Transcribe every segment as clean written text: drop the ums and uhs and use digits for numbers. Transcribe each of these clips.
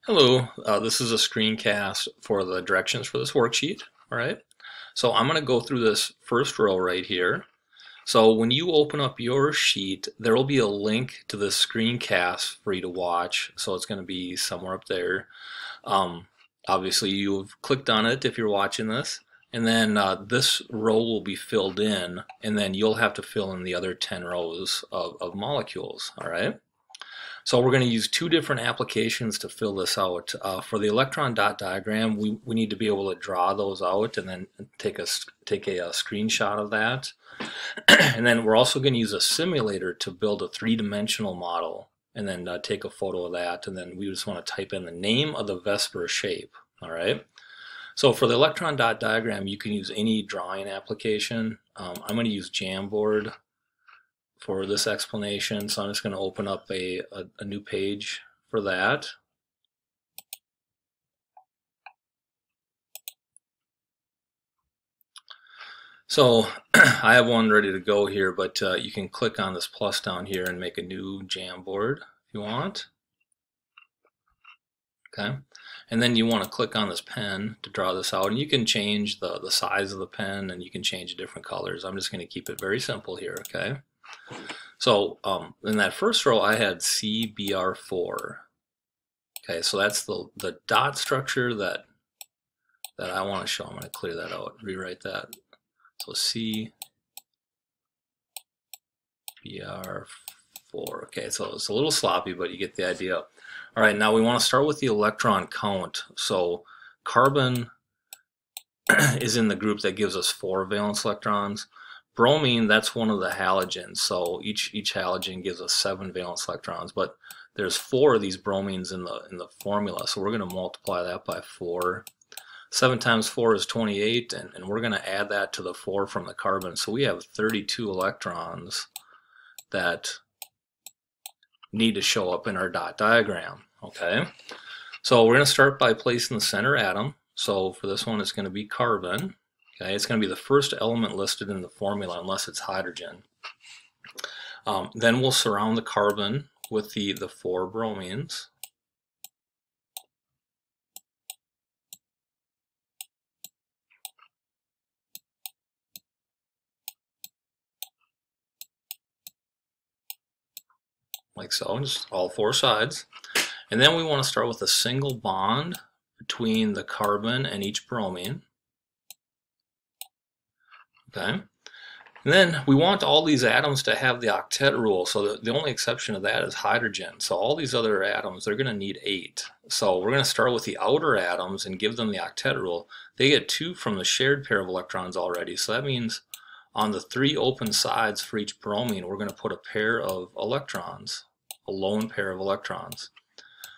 Hello, this is a screencast for the directions for this worksheet. All right, so I'm going to go through this first row right here. So when you open up your sheet, there will be a link to this screencast for you to watch. So it's going to be somewhere up there. Um, Obviously, you've clicked on it if you're watching this, and then this row will be filled in, and then you'll have to fill in the other 10 rows of molecules. All right. So we're going to use two different applications to fill this out. For the electron dot diagram, we need to be able to draw those out and then take a screenshot of that. And then we're also going to use a simulator to build a three-dimensional model and then take a photo of that. And then we just want to type in the name of the VSEPR shape. All right. So for the electron dot diagram, you can use any drawing application. I'm going to use Jamboard for this explanation, so I'm just going to open up a new page for that. So I have one ready to go here, but you can click on this plus down here and make a new Jamboard if you want. Okay, and then you want to click on this pen to draw this out, and you can change the size of the pen and you can change different colors. I'm just going to keep it very simple here, okay? So in that first row, I had CBR4. Okay, so that's the dot structure that I want to show. I'm going to clear that out, rewrite that. So CBR4. Okay, so it's a little sloppy, but you get the idea. All right, now we want to start with the electron count. So carbon is in the group that gives us 4 valence electrons. Bromine, that's one of the halogens, so each halogen gives us 7 valence electrons, but there's 4 of these bromines in the formula, so we're going to multiply that by 4. 7 times 4 is 28, and we're going to add that to the 4 from the carbon, so we have 32 electrons that need to show up in our dot diagram. Okay, so we're going to start by placing the center atom. So for this one, it's going to be carbon. Okay, it's going to be the first element listed in the formula unless it's hydrogen. Then we'll surround the carbon with the 4 bromines. Like so, just all 4 sides. And then we want to start with a single bond between the carbon and each bromine. Okay. And then we want all these atoms to have the octet rule, so the only exception to that is hydrogen. So all these other atoms, they're going to need 8. So we're going to start with the outer atoms and give them the octet rule. They get 2 from the shared pair of electrons already, so that means on the 3 open sides for each bromine, we're going to put a pair of electrons, a lone pair of electrons.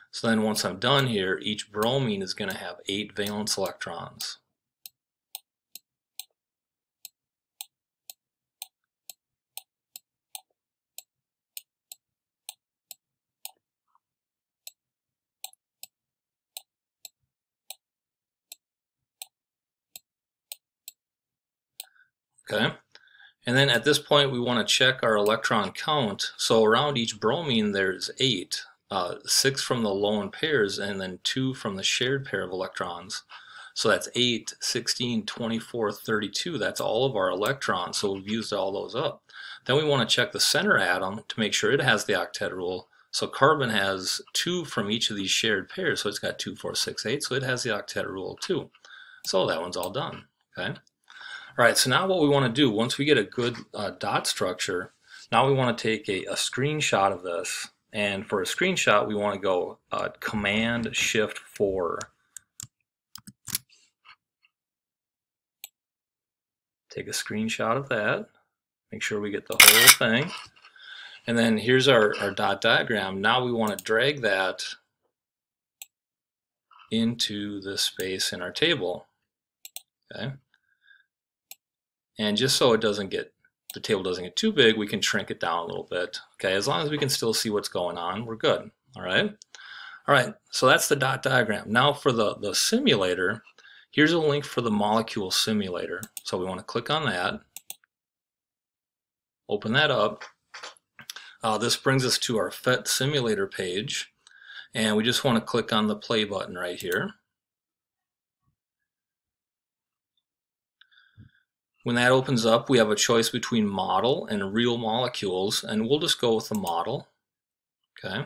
So then once I'm done here, each bromine is going to have 8 valence electrons. Okay, and then at this point we want to check our electron count. So around each bromine there's 8, 6 from the lone pairs and then 2 from the shared pair of electrons. So that's 8, 16, 24, 32. That's all of our electrons, so we've used all those up. Then we want to check the center atom to make sure it has the octet rule. So carbon has 2 from each of these shared pairs, so it's got 2, 4, 6, 8, so it has the octet rule too. So that one's all done. Okay. All right, so now what we want to do, once we get a good dot structure, now we want to take a screenshot of this. And for a screenshot, we want to go Command-Shift-4. Take a screenshot of that. Make sure we get the whole thing. And then here's our dot diagram. Now we want to drag that into this space in our table. Okay. And just so it doesn't get, the table doesn't get too big, we can shrink it down a little bit. Okay, as long as we can still see what's going on, we're good. All right. All right, so that's the dot diagram. Now for the simulator, here's a link for the molecule simulator. So we want to click on that, open that up. This brings us to our PhET simulator page. And we just want to click on the play button right here. When that opens up, we have a choice between model and real molecules, and we'll just go with the model. Okay.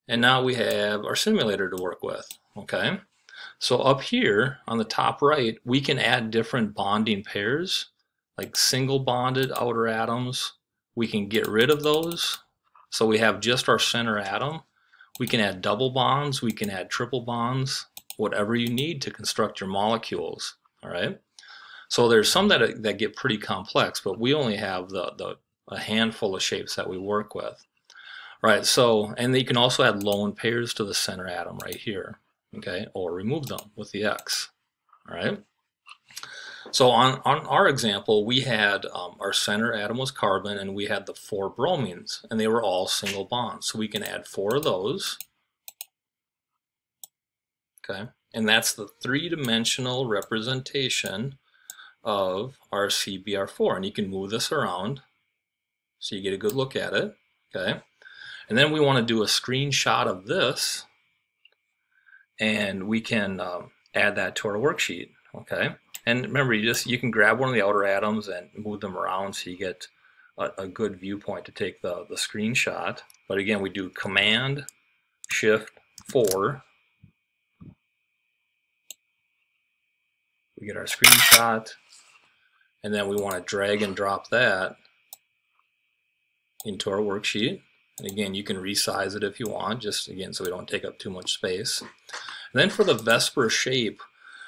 And now we have our simulator to work with. Okay. So up here on the top right, we can add different bonding pairs, like single bonded outer atoms. We can get rid of those. So we have just our center atom. We can add double bonds, we can add triple bonds, whatever you need to construct your molecules. All right. So there's some that get pretty complex, but we only have a handful of shapes that we work with. Right, so, and you can also add lone pairs to the center atom right here, okay, or remove them with the X, all right? So on our example, we had our center atom was carbon, and we had the 4 bromines, and they were all single bonds. So we can add 4 of those, okay, and that's the 3-dimensional representation of our CBr4, and you can move this around so you get a good look at it, okay? And then we want to do a screenshot of this, and we can add that to our worksheet, okay? And remember, you can grab one of the outer atoms and move them around so you get a good viewpoint to take the screenshot. But again, we do Command Shift 4. We get our screenshot, and then we want to drag and drop that into our worksheet. And again, you can resize it if you want, just again so we don't take up too much space. And then for the VSEPR shape,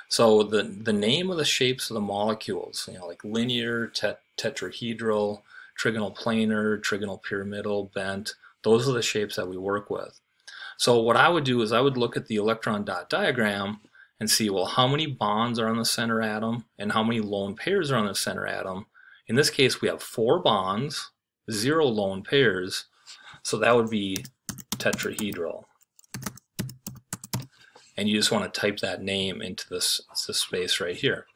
so the name of the shapes of the molecules, like linear, tetrahedral, trigonal planar, trigonal pyramidal, bent, those are the shapes that we work with. So what I would do is I would look at the electron dot diagram and see, well, how many bonds are on the center atom and how many lone pairs are on the center atom. In this case, we have 4 bonds, 0 lone pairs. So that would be tetrahedral. And you just want to type that name into this space right here.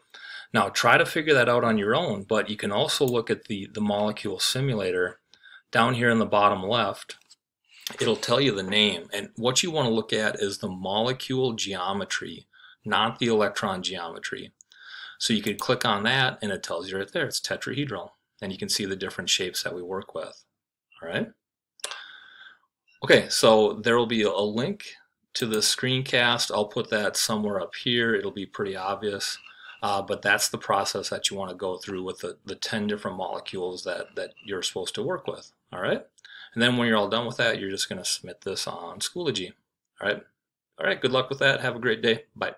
Now try to figure that out on your own, but you can also look at the molecule simulator. Down here in the bottom left, it'll tell you the name. And what you want to look at is the molecule geometry, not the electron geometry. So you could click on that and it tells you right there, it's tetrahedral. And you can see the different shapes that we work with. All right. Okay, so there will be a link to the screencast. I'll put that somewhere up here. It'll be pretty obvious, but that's the process that you want to go through with the 10 different molecules that you're supposed to work with. All right, and then when you're all done with that, you're just going to submit this on Schoology. All right, good luck with that. Have a great day. Bye.